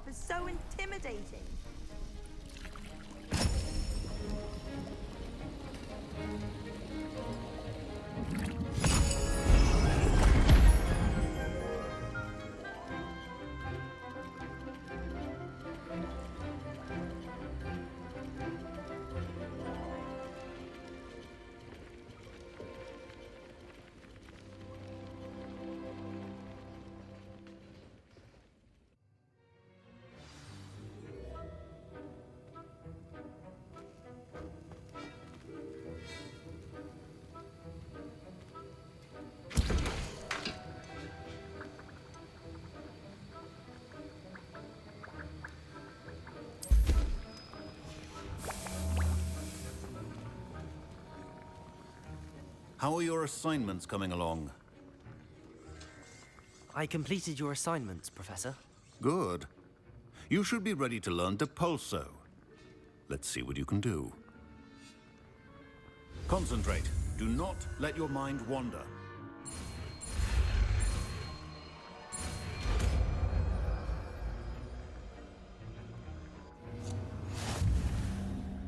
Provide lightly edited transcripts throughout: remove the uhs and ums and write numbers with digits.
staff is so intimidating. How are your assignments coming along? I completed your assignments, Professor. Good. You should be ready to learn Depulso. Let's see what you can do. Concentrate. Do not let your mind wander.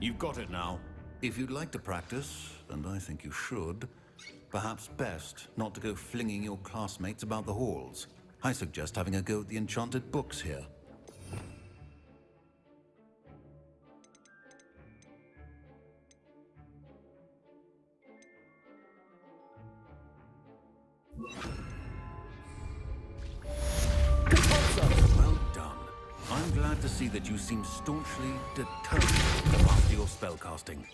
You've got it now. If you'd like to practice, and I think you should, perhaps best not to go flinging your classmates about the halls. I suggest having a go at the enchanted books here. Well done. I'm glad to see that you seem staunchly determined to master your spellcasting.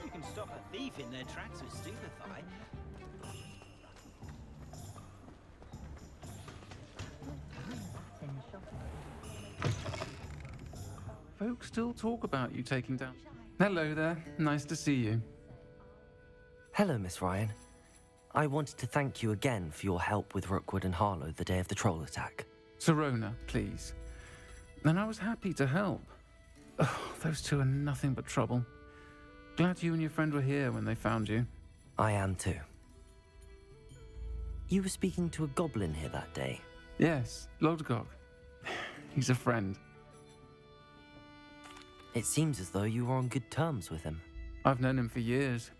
You can stop a thief in their tracks with stupefy. Folks still talk about you taking down... Hello there. Nice to see you. Hello, Miss Ryan. I wanted to thank you again for your help with Rookwood and Harlow the day of the troll attack. Sirona, please. And I was happy to help. Oh, those two are nothing but trouble. Glad you and your friend were here when they found you. I am too. You were speaking to a goblin here that day. Yes, Lodgok. He's a friend. It seems as though you were on good terms with him. I've known him for years.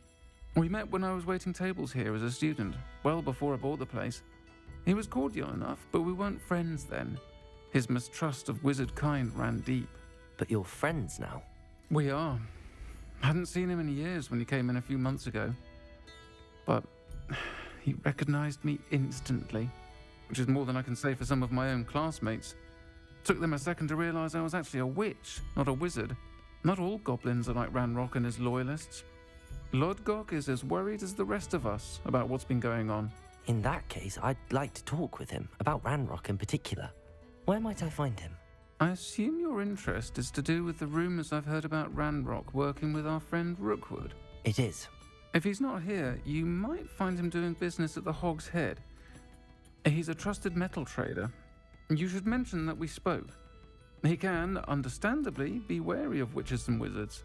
We met when I was waiting tables here as a student, well before I bought the place. He was cordial enough, but we weren't friends then. His mistrust of wizard kind ran deep. But you're friends now? We are. Hadn't seen him in years when he came in a few months ago. But he recognized me instantly, which is more than I can say for some of my own classmates. Took them a second to realize I was actually a witch, not a wizard. Not all goblins are like Ranrock and his loyalists. Lodgok is as worried as the rest of us about what's been going on. In that case, I'd like to talk with him, about Ranrock in particular. Where might I find him? I assume your interest is to do with the rumors I've heard about Ranrock working with our friend Rookwood. It is. If he's not here, you might find him doing business at the Hog's Head. He's a trusted metal trader. You should mention that we spoke. He can, understandably, be wary of witches and wizards,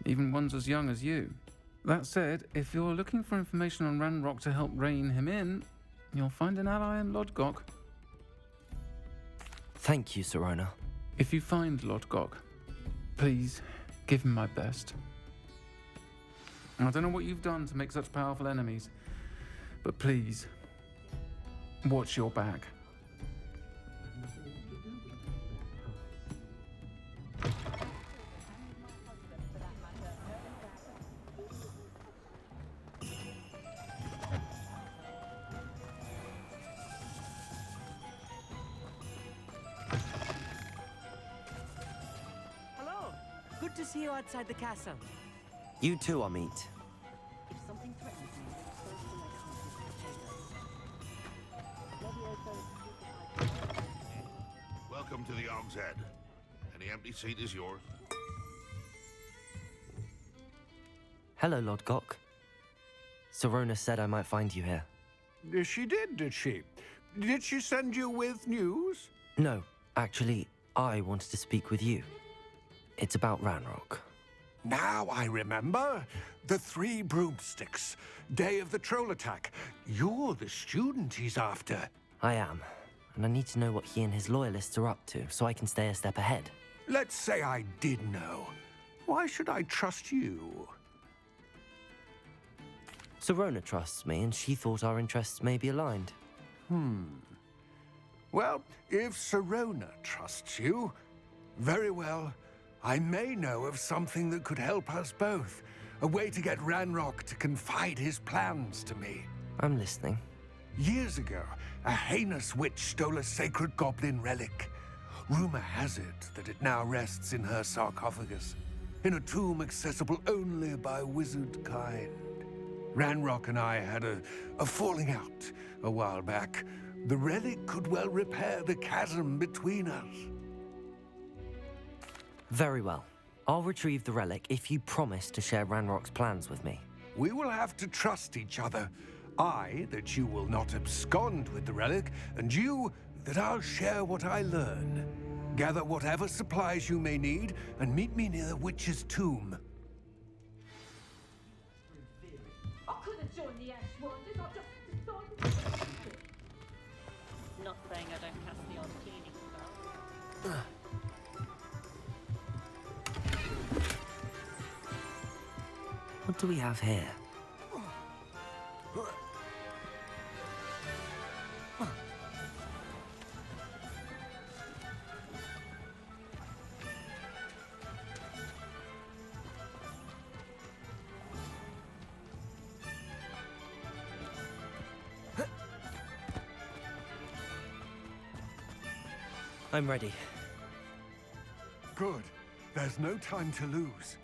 even ones as young as you. That said, if you're looking for information on Ranrock to help rein him in, you'll find an ally in Lodgok. Thank you, Sirona. If you find Lodgok, please give him my best. I don't know what you've done to make such powerful enemies, but please, watch your back. to see you outside the castle. You too, Amit. If something threatens me, first thing I can't is potatoes. Welcome to the Og's Head. Any empty seat is yours. Hello, Lodgok. Serona said I might find you here. She did she? Did she send you with news? No, actually, I wanted to speak with you. It's about Ranrock. Now I remember. The 3 broomsticks. Day of the troll attack. You're the student he's after. I am, and I need to know what he and his loyalists are up to so I can stay a step ahead. Let's say I did know. Why should I trust you? Serona trusts me, and she thought our interests may be aligned. Well, if Serona trusts you, very well. I may know of something that could help us both. A way to get Ranrock to confide his plans to me. I'm listening. Years ago, a heinous witch stole a sacred goblin relic. Rumor has it that it now rests in her sarcophagus, in a tomb accessible only by wizard kind. Ranrock and I had a falling out a while back. The relic could well repair the chasm between us. Very well. I'll retrieve the relic if you promise to share Ranrock's plans with me. We will have to trust each other. I, that you will not abscond with the relic, and you, that I'll share what I learn. Gather whatever supplies you may need, and meet me near the witch's tomb. I could have joined the Ash Wonders. I just decided. Not saying I don't cast the odd cleaning spell. What do we have here? I'm ready. Good. There's no time to lose.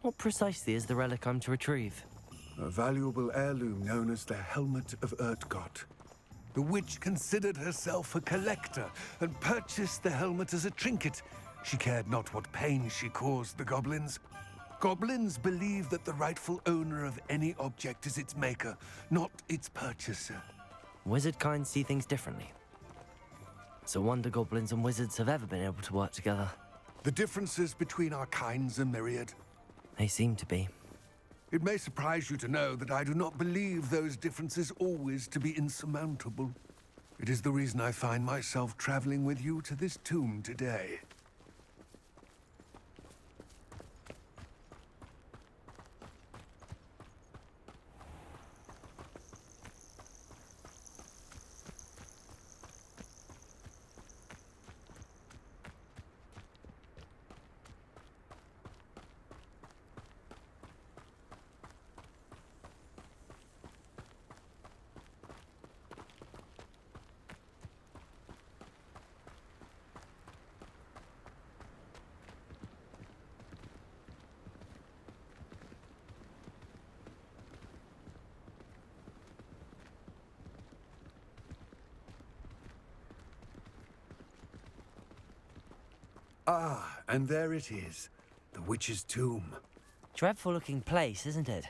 What precisely is the relic I'm to retrieve? A valuable heirloom known as the Helmet of Urtkot. The witch considered herself a collector and purchased the helmet as a trinket. She cared not what pain she caused the goblins. Goblins believe that the rightful owner of any object is its maker, not its purchaser. Wizard kind see things differently. It's a wonder goblins and wizards have ever been able to work together. The differences between our kinds are myriad. They seem to be. It may surprise you to know that I do not believe those differences always to be insurmountable. It is the reason I find myself traveling with you to this tomb today. Ah, and there it is. The witch's tomb. Dreadful looking place, isn't it?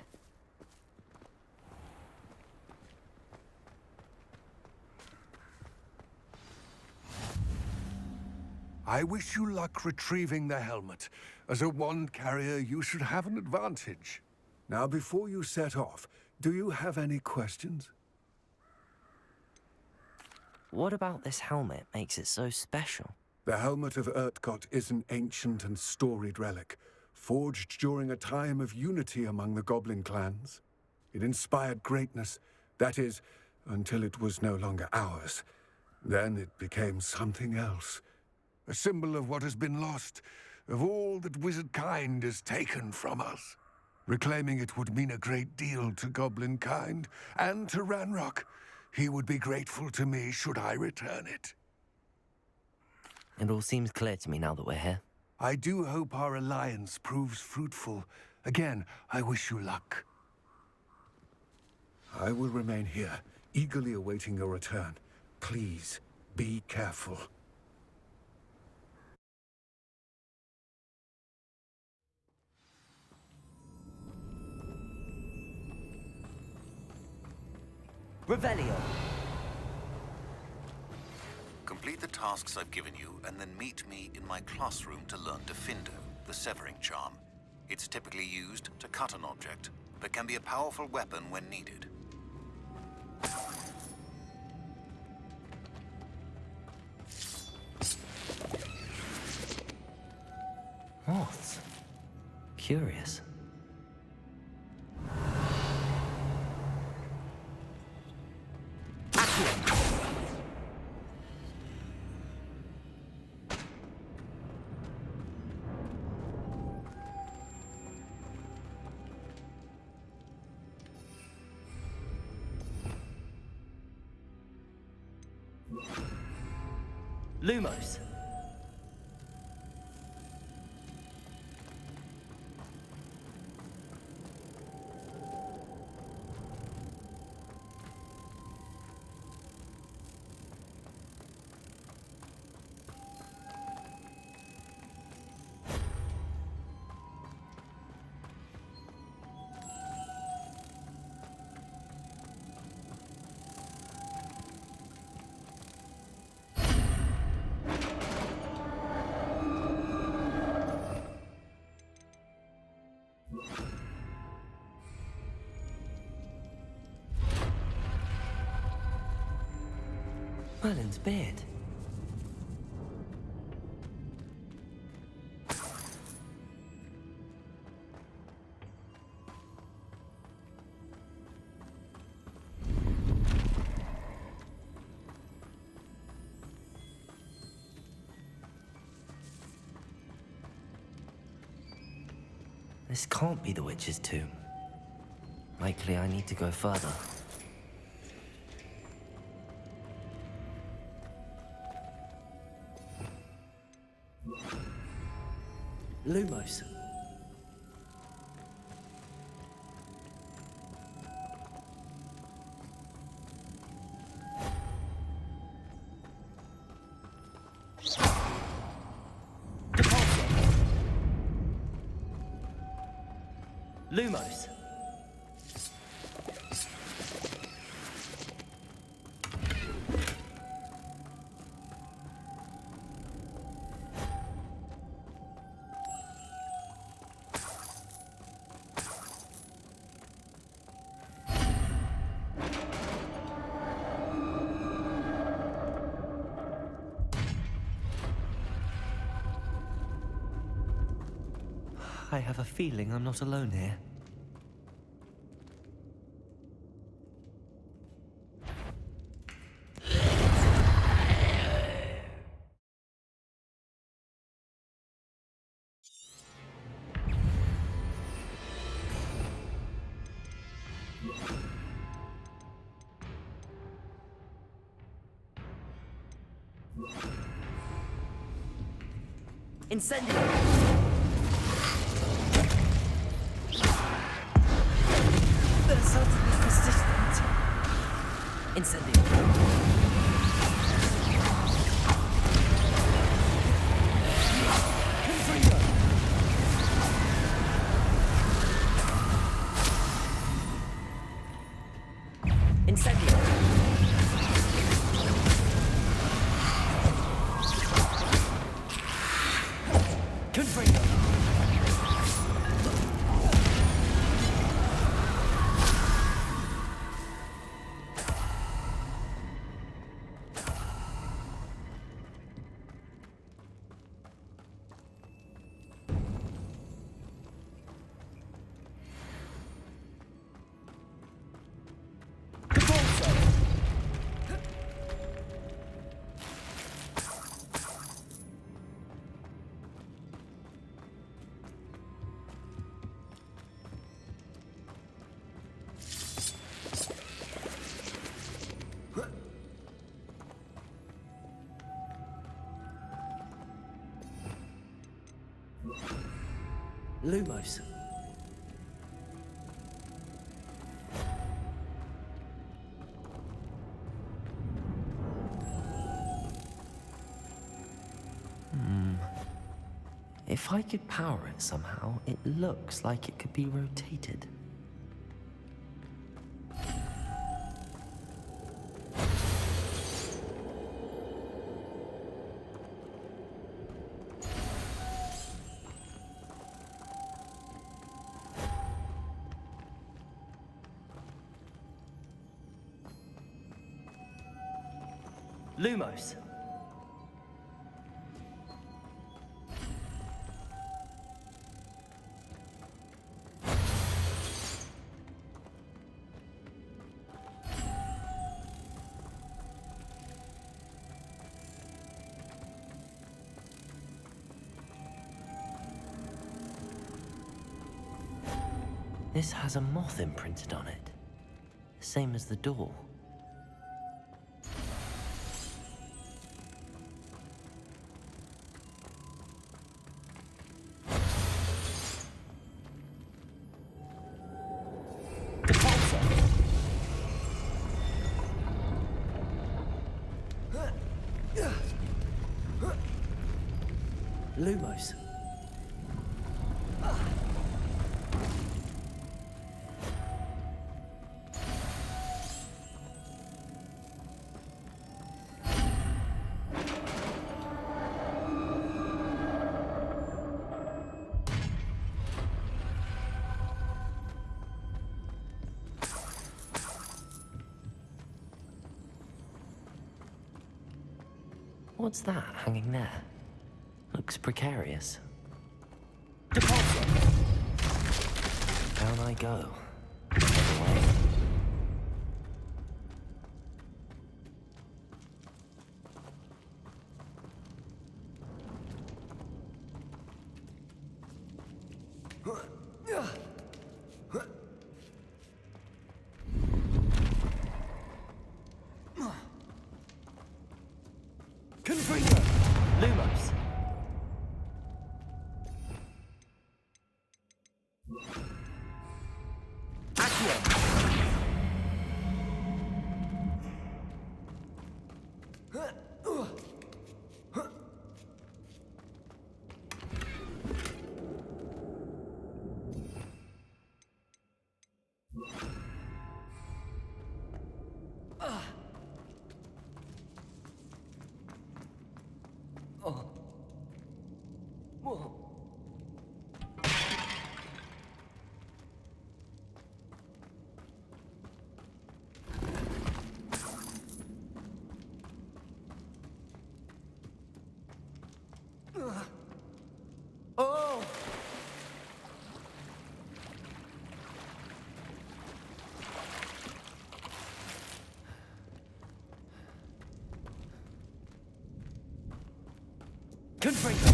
I wish you luck retrieving the helmet. As a wand carrier, you should have an advantage. Now, before you set off, do you have any questions? What about this helmet makes it so special? The Helmet of Urtkot is an ancient and storied relic, forged during a time of unity among the goblin clans. It inspired greatness, that is, until it was no longer ours. Then it became something else. A symbol of what has been lost, of all that wizard kind has taken from us. Reclaiming it would mean a great deal to goblin kind, and to Ranrock. He would be grateful to me should I return it. It all seems clear to me now that we're here. I do hope our alliance proves fruitful. Again, I wish you luck. I will remain here, eagerly awaiting your return. Please, be careful. Revelio! Complete the tasks I've given you, and then meet me in my classroom to learn Defindo, the severing charm. It's typically used to cut an object, but can be a powerful weapon when needed. Moths. Curious. Lumos. Merlin's beard. This can't be the witch's tomb. Likely I need to go further. Lumos. Lumos. I have a feeling I'm not alone here. Incendio! The assault is persistent. Incendio. Confringo. Incendio. Confringo. Lumos. If I could power it somehow, it looks like it could be rotated. Lumos. This has a moth imprinted on it, same as the door. Lumos. What's that hanging there? Looks precarious. Deposit! Down I go. Away. Lumos. Oh! Confringo!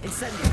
Incendio.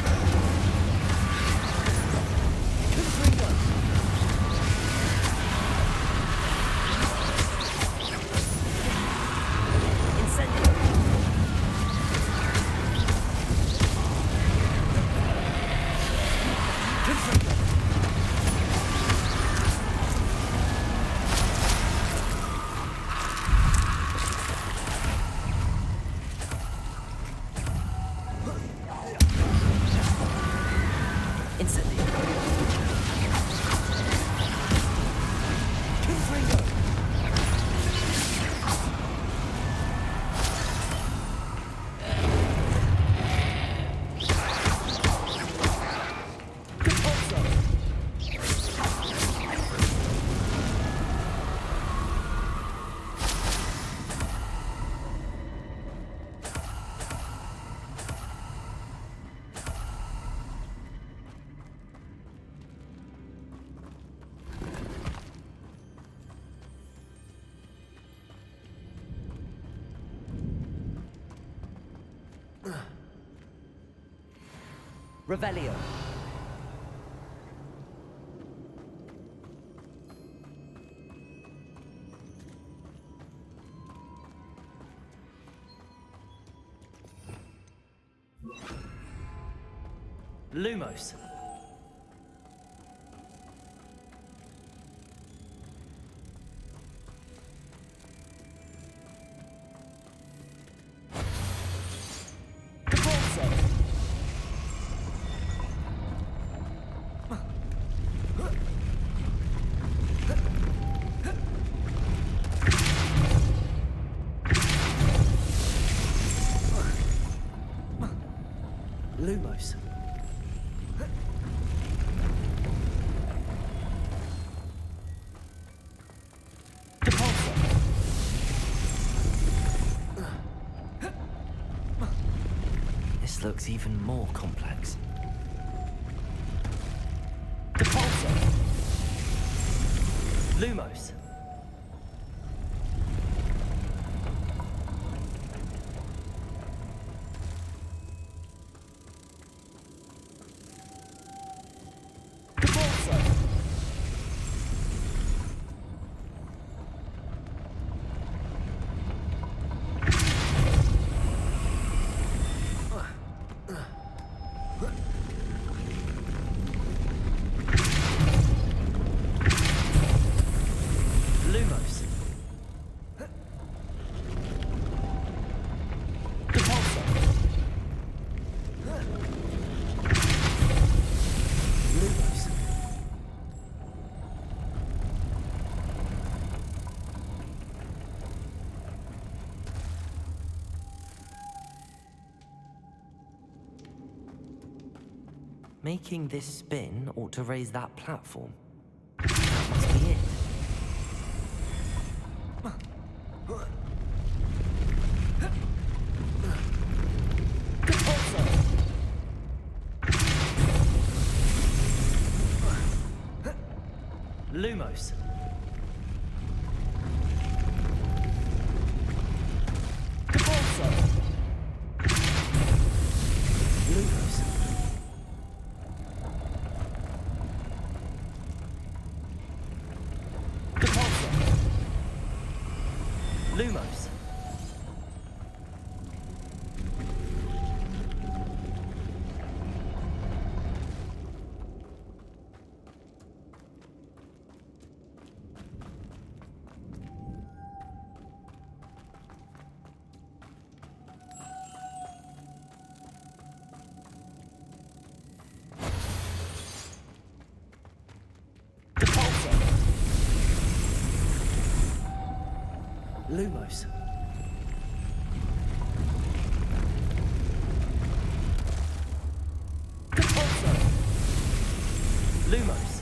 Revelio. Lumos. Lumos. This looks even more complex. Depulso. Lumos. Making this spin ought to raise that platform. That must be it. Lumos. Lumos. Lumos. Lumos. Lumos.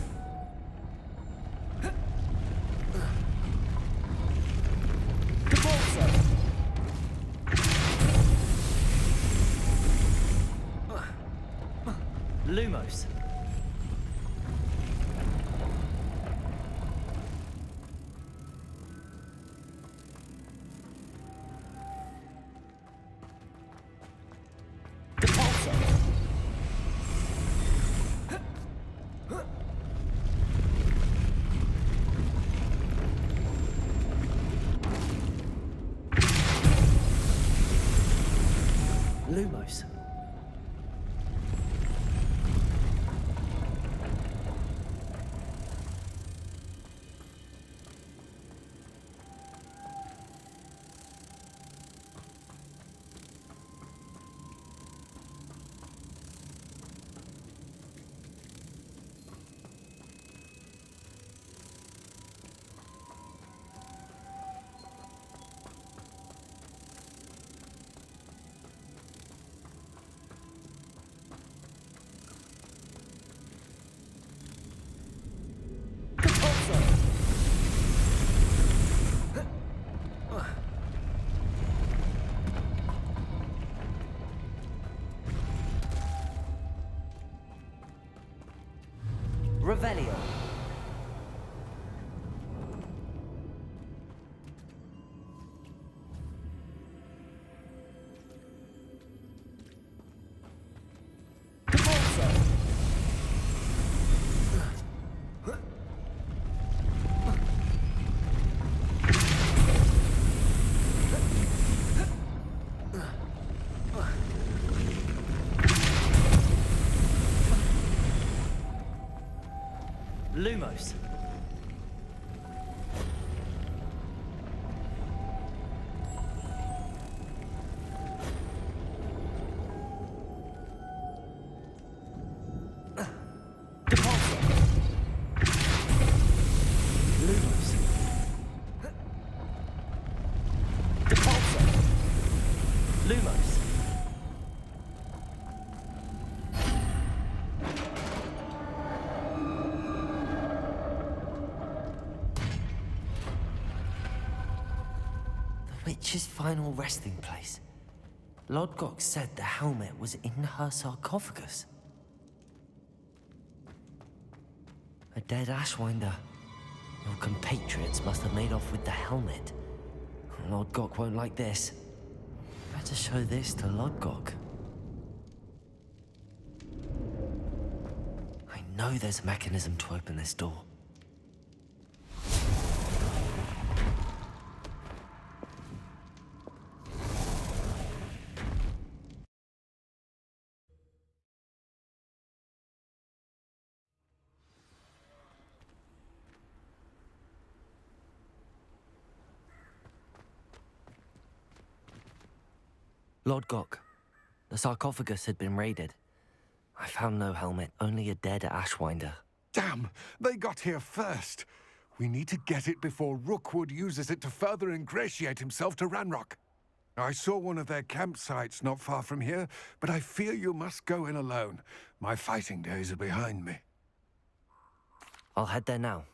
Lumos. Lumos. Revelio. Lumos. Witch's final resting place. Lodgok said the helmet was in her sarcophagus. A dead Ashwinder. Your compatriots must have made off with the helmet. Lodgok won't like this. Better show this to Lodgok. I know there's a mechanism to open this door. Lodgok, the sarcophagus had been raided. I found no helmet, only a dead Ashwinder. Damn! They got here first. We need to get it before Rookwood uses it to further ingratiate himself to Ranrock. I saw one of their campsites not far from here, but I fear you must go in alone. My fighting days are behind me. I'll head there now.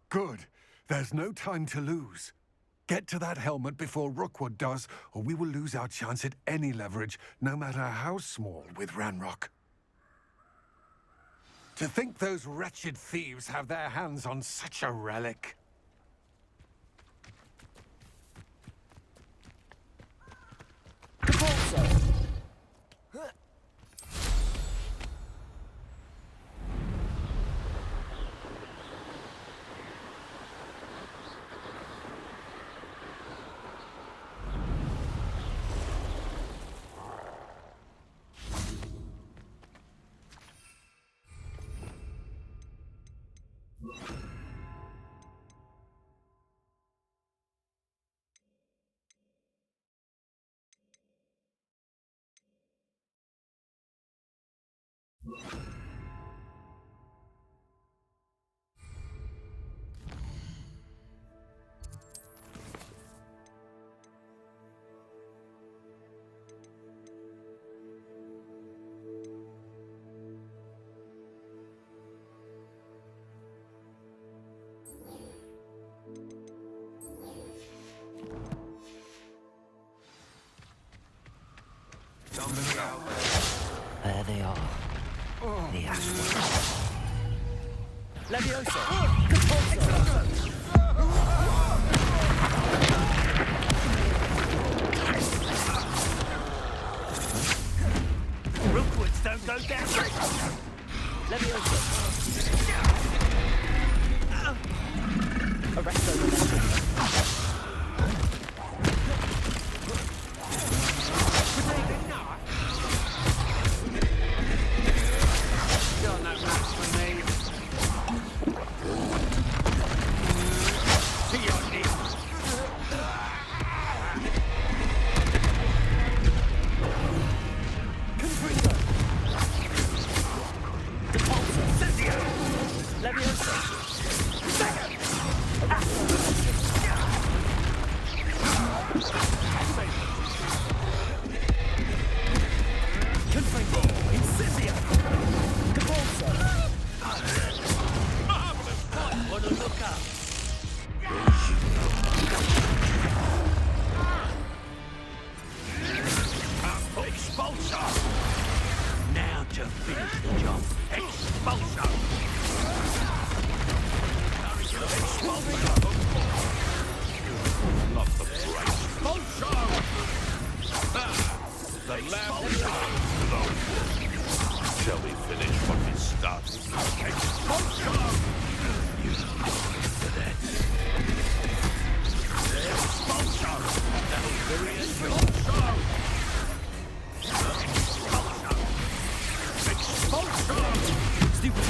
Good. There's no time to lose. Get to that helmet before Rookwood does, or we will lose our chance at any leverage, no matter how small, with Ranrock. To think those wretched thieves have their hands on such a relic. There they are. The Ashwinders. Levioso! Rookwoods don't go down. Levioso! Arresto momentum. Now to finish the job. Expulso! Not the price. Expulso! The lamb is shall we finish what we started? Expulso! You for that. Expulso! That'll bury it. Expulso! Stupid.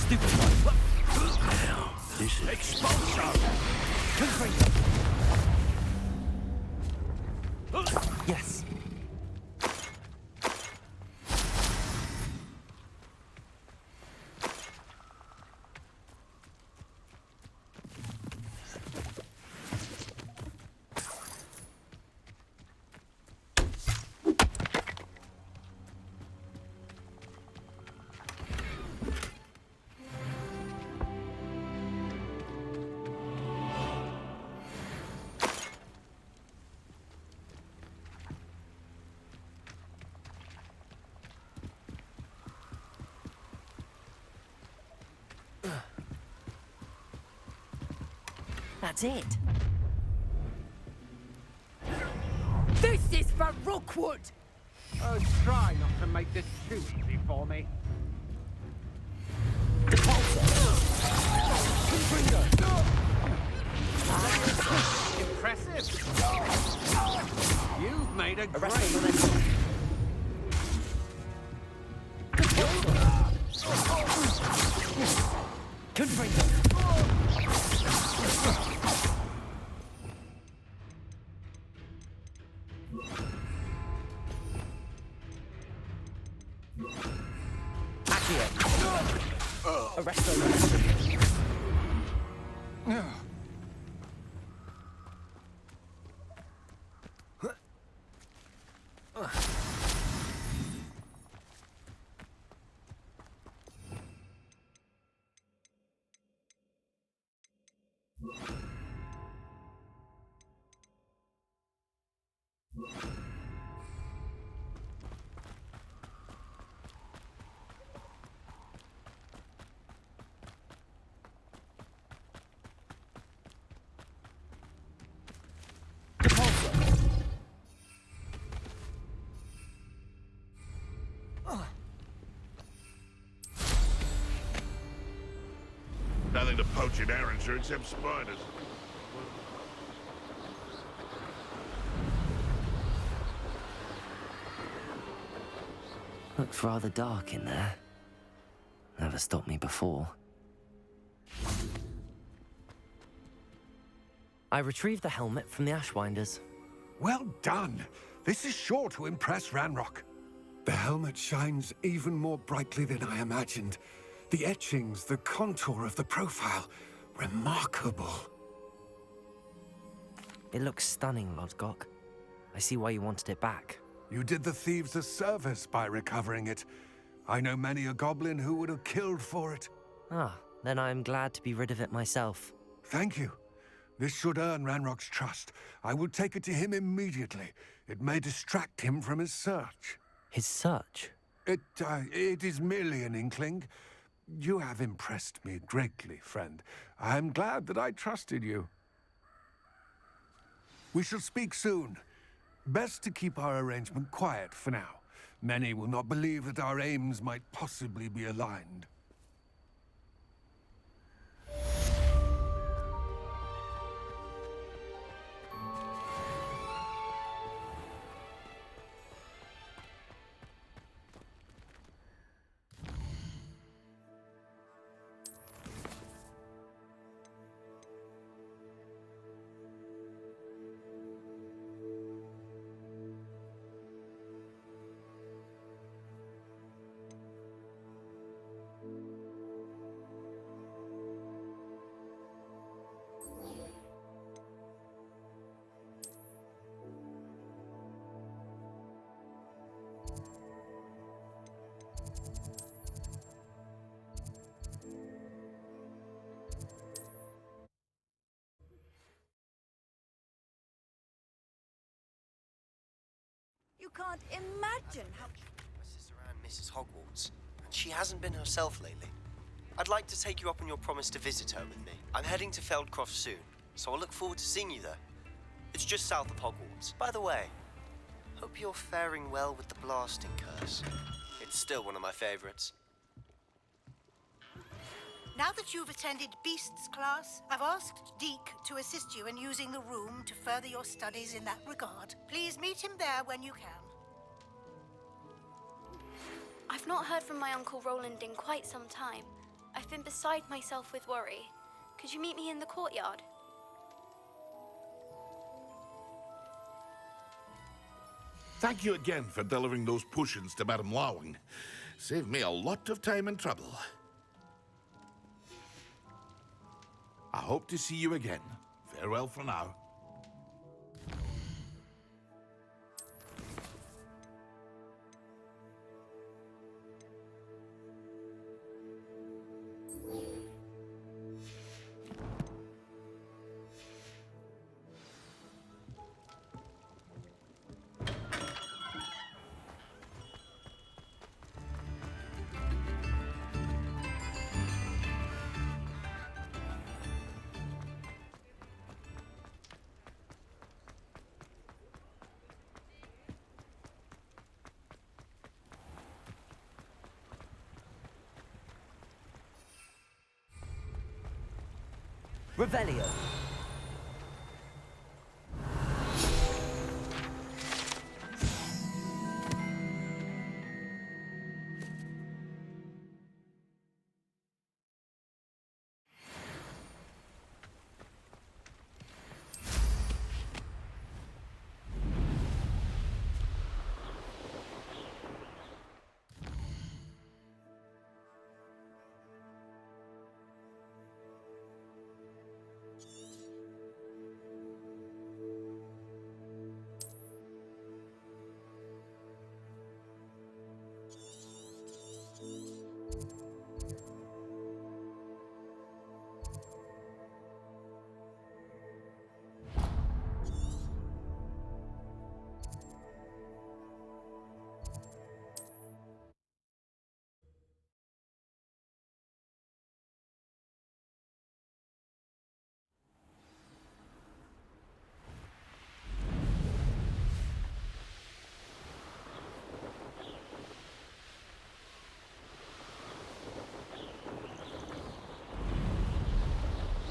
Stupefied. Now, this is Expulsion! Yes. That's it. This is for Rookwood! Oh, try not to make this too easy for me. Impressive. You've made a great... nothing to poach in Arranger except spiders. Looks rather dark in there. Never stopped me before. I retrieved the helmet from the Ashwinders. Well done. This is sure to impress Ranrock. The helmet shines even more brightly than I imagined. The etchings, the contour of the profile, remarkable. It looks stunning, Lodgok. I see why you wanted it back. You did the thieves a service by recovering it. I know many a goblin who would have killed for it. Ah, then I'm glad to be rid of it myself. Thank you. This should earn Ranrock's trust. I will take it to him immediately. It may distract him from his search. His search? It is merely an inkling. You have impressed me greatly, friend. I am glad that I trusted you. We shall speak soon. Best to keep our arrangement quiet for now. Many will not believe that our aims might possibly be aligned. You can't imagine how... My sister Anne misses Hogwarts, and she hasn't been herself lately. I'd like to take you up on your promise to visit her with me. I'm heading to Feldcroft soon, so I'll look forward to seeing you there. It's just south of Hogwarts. By the way, hope you're faring well with the blasting curse. It's still one of my favorites. Now that you've attended Beasts class, I've asked Deke to assist you in using the room to further your studies in that regard. Please meet him there when you can. I've not heard from my Uncle Roland in quite some time. I've been beside myself with worry. Could you meet me in the courtyard? Thank you again for delivering those potions to Madame Lawing. Saved me a lot of time and trouble. I hope to see you again. Farewell for now. Revelio.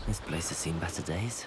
This place has seen better days.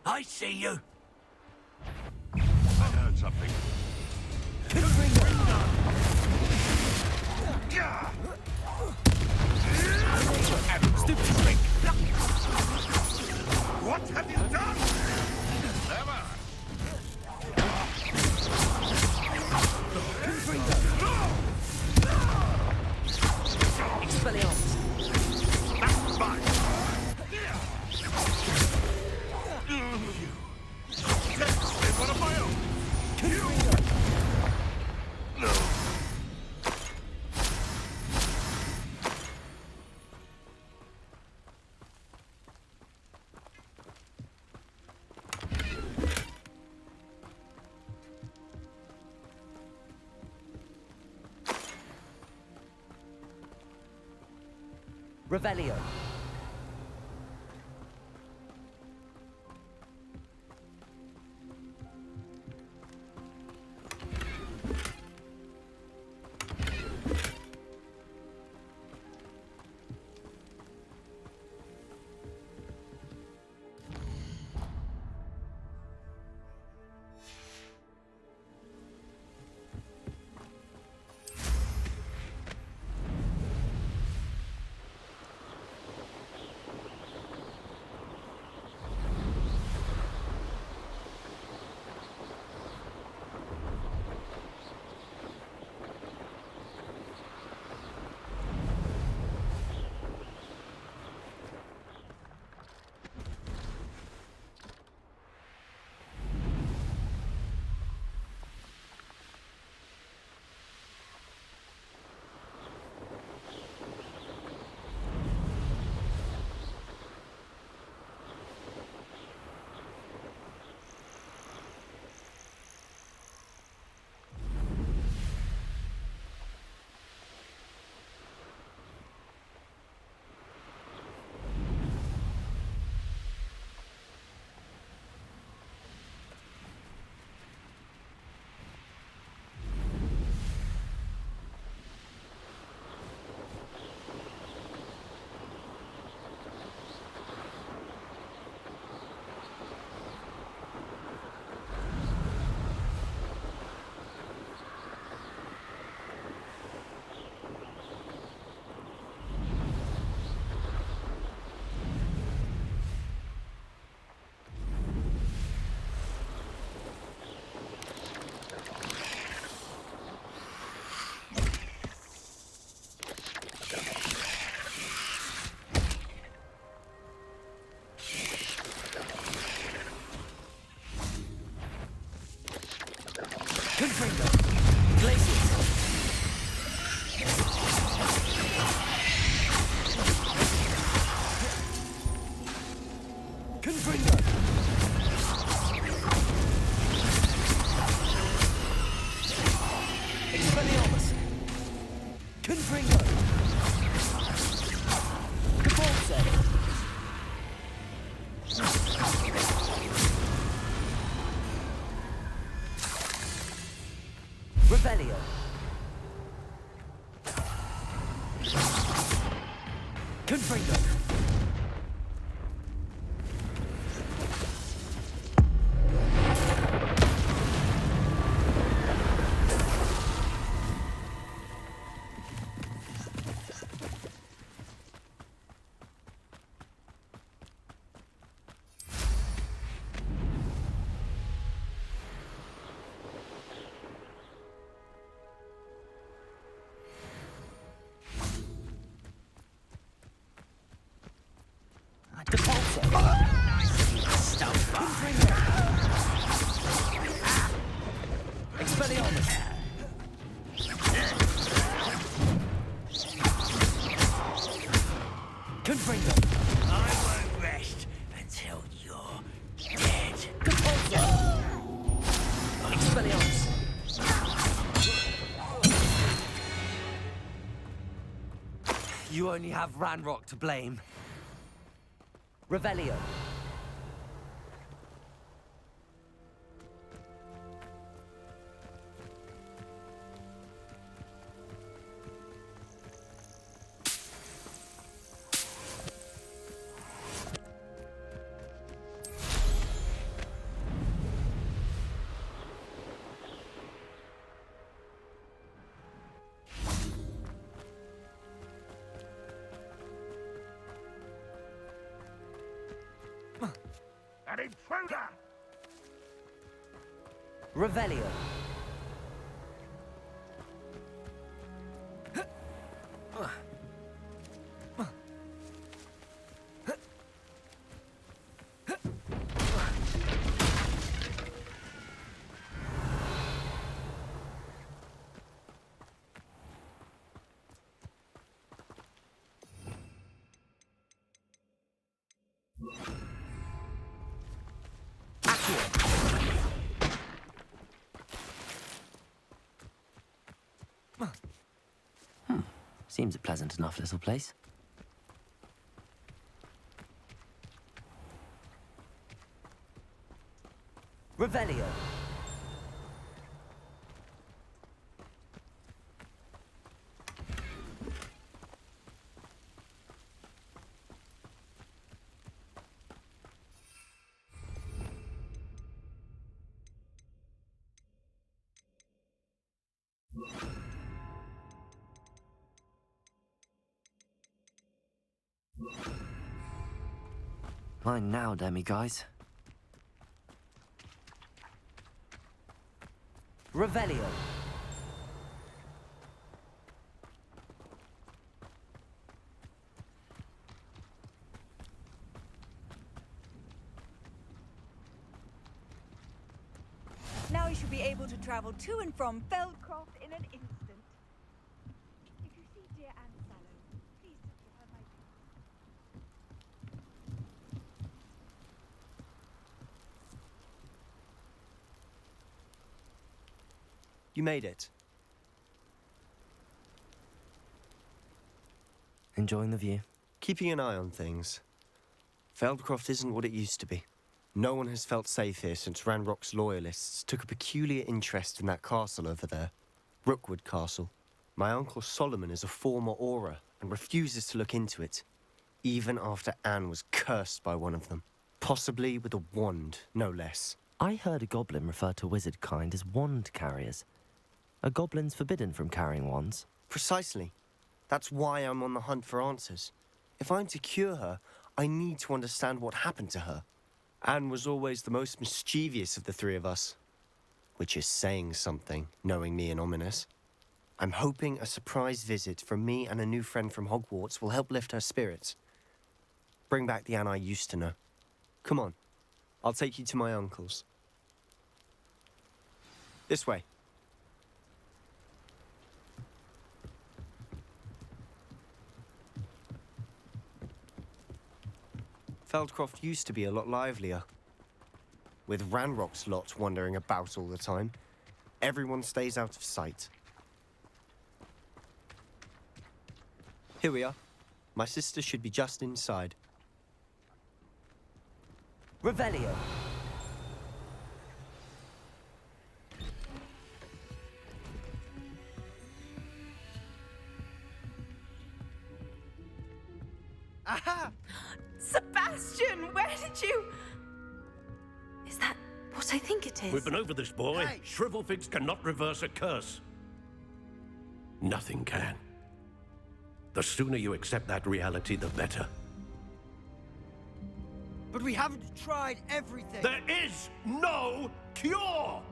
I see you. I heard something. Stupid trick! What have you done? Never! Expelliarmus. That's mine! One of my own! No. Revelio. Confringo. Glaciers. Confringo. Expelliarmus. Confringo. Cabalse. Revelio. Confringo. Expelliarmus. Confringo. I won't rest until you're dead. Compulso. Expelliarmus. You only have Ranrock to blame. Revelio. An intruder! Revelio. Seems a pleasant enough little place. Revelio. Mine now, demi-guys. Revelio. Now you should be able to travel to and from Feldcroft in an instant. If you see dear Anne Sallow, please do give her my You made it. Enjoying the view? Keeping an eye on things. Feldcroft isn't what it used to be. No one has felt safe here since Ranrock's loyalists took a peculiar interest in that castle over there. Rookwood Castle. My uncle Solomon is a former Auror and refuses to look into it, even after Anne was cursed by one of them. Possibly with a wand, no less. I heard a goblin refer to wizard kind as wand carriers. Are goblins forbidden from carrying wands? Precisely. That's why I'm on the hunt for answers. If I'm to cure her, I need to understand what happened to her. Anne was always the most mischievous of the three of us. Which is saying something, knowing me and Ominous. I'm hoping a surprise visit from me and a new friend from Hogwarts will help lift her spirits. Bring back the Anne I used to know. Come on, I'll take you to my uncle's. This way. Feldcroft used to be a lot livelier. With Ranrock's lot wandering about all the time, everyone stays out of sight. Here we are. My sister should be just inside. Revelio. Aha! Sebastian, where did you... Is that what I think it is? We've been over this, boy. Hey. Shrivelfigs cannot reverse a curse. Nothing can. The sooner you accept that reality, the better. But we haven't tried everything. There is no cure!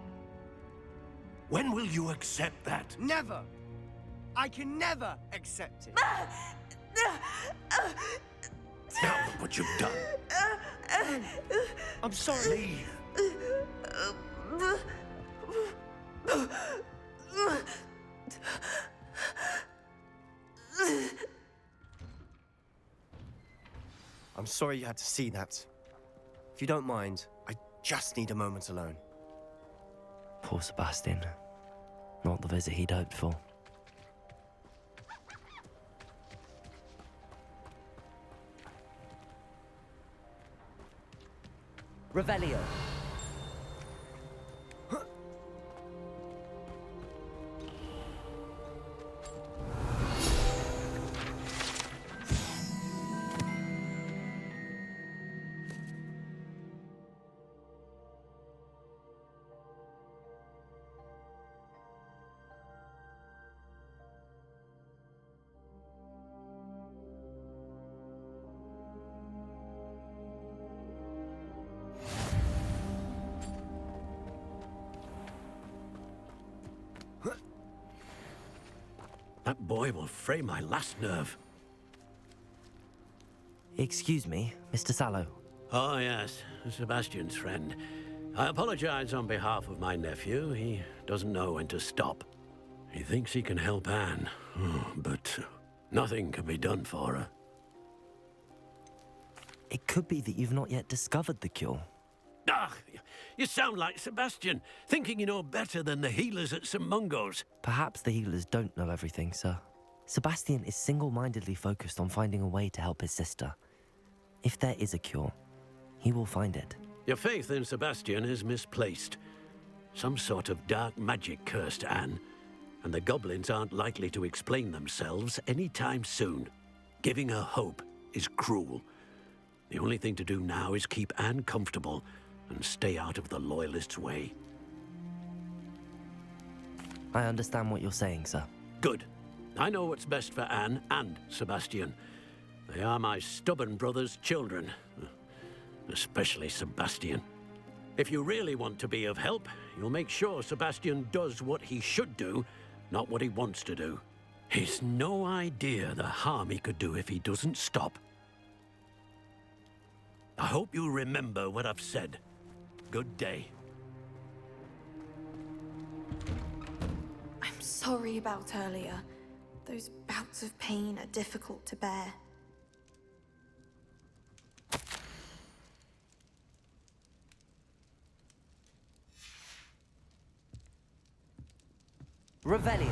When will you accept that? Never! I can never accept it. Now look what you've done. I'm sorry. I'm sorry you had to see that. If you don't mind, I just need a moment alone. Poor Sebastian. Not the visit he'd hoped for. Revelio. That boy will fray my last nerve. Excuse me, Mr. Sallow. Oh, yes, Sebastian's friend. I apologize on behalf of my nephew. He doesn't know when to stop. He thinks he can help Anne, but nothing can be done for her. It could be that you've not yet discovered the cure. Ah, you sound like Sebastian, thinking you know better than the healers at St. Mungo's. Perhaps the healers don't know everything, sir. Sebastian is single-mindedly focused on finding a way to help his sister. If there is a cure, he will find it. Your faith in Sebastian is misplaced. Some sort of dark magic cursed Anne, and the goblins aren't likely to explain themselves anytime soon. Giving her hope is cruel. The only thing to do now is keep Anne comfortable and stay out of the Loyalists' way. I understand what you're saying, sir. Good. I know what's best for Anne and Sebastian. They are my stubborn brother's children. Especially Sebastian. If you really want to be of help, you'll make sure Sebastian does what he should do, not what he wants to do. He's no idea the harm he could do if he doesn't stop. I hope you remember what I've said. Good day. I'm sorry about earlier. Those bouts of pain are difficult to bear. Revelio.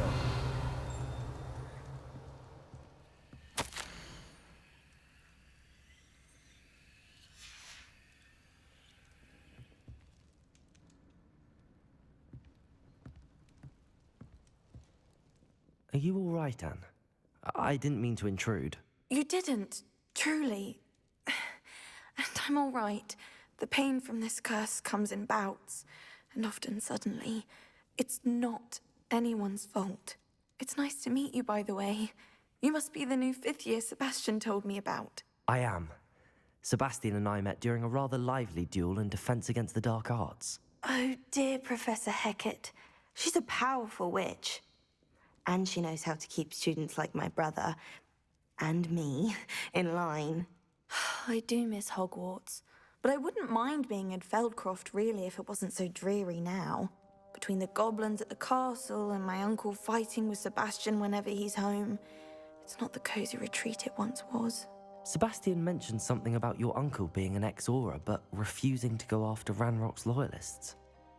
Are you all right, Anne? I didn't mean to intrude. You didn't, truly. And I'm all right. The pain from this curse comes in bouts, and often suddenly. It's not anyone's fault. It's nice to meet you, by the way. You must be the new 5th year Sebastian told me about. I am. Sebastian and I met during a rather lively duel in defense against the dark arts. Oh, dear Professor Hecat. She's a powerful witch. And she knows how to keep students like my brother, and me, in line. I do miss Hogwarts, but I wouldn't mind being in Feldcroft, really, if it wasn't so dreary now. Between the goblins at the castle and my uncle fighting with Sebastian whenever he's home, it's not the cozy retreat it once was. Sebastian mentioned something about your uncle being an ex-Aura, but refusing to go after Ranrock's loyalists.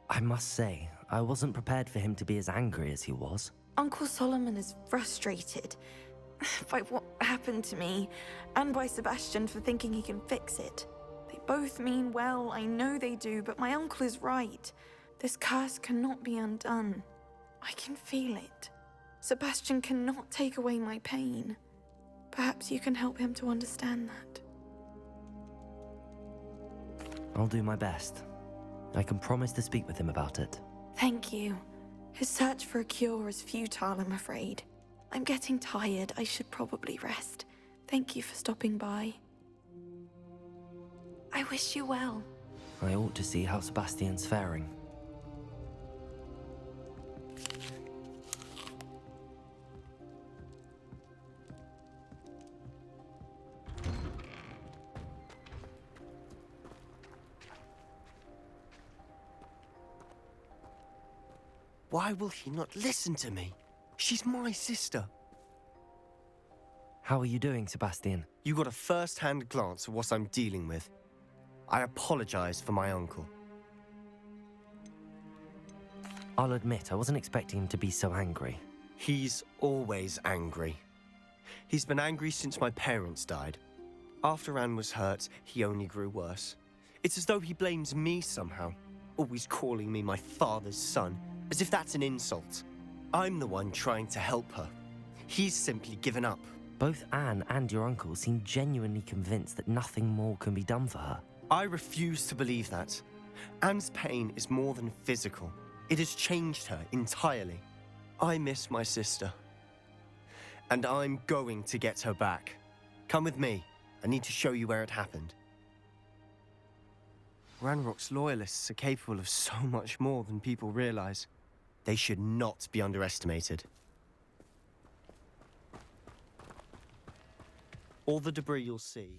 I must say, I wasn't prepared for him to be as angry as he was. Uncle Solomon is frustrated by what happened to me, and by Sebastian for thinking he can fix it. They both mean well, I know they do, but my uncle is right. This curse cannot be undone. I can feel it. Sebastian cannot take away my pain. Perhaps you can help him to understand that. I'll do my best. I can promise to speak with him about it. Thank you. His search for a cure is futile, I'm afraid. I'm getting tired. I should probably rest. Thank you for stopping by. I wish you well. I ought to see how Sebastian's faring. Why will he not listen to me? She's my sister. How are you doing, Sebastian? You got a first-hand glance at what I'm dealing with. I apologize for my uncle. I'll admit, I wasn't expecting him to be so angry. He's always angry. He's been angry since my parents died. After Anne was hurt, he only grew worse. It's as though he blames me somehow, always calling me my father's son, as if that's an insult. I'm the one trying to help her. He's simply given up. Both Anne and your uncle seem genuinely convinced that nothing more can be done for her. I refuse to believe that. Anne's pain is more than physical. It has changed her entirely. I miss my sister. And I'm going to get her back. Come with me. I need to show you where it happened. Ranrock's loyalists are capable of so much more than people realize. They should not be underestimated. All the debris you'll see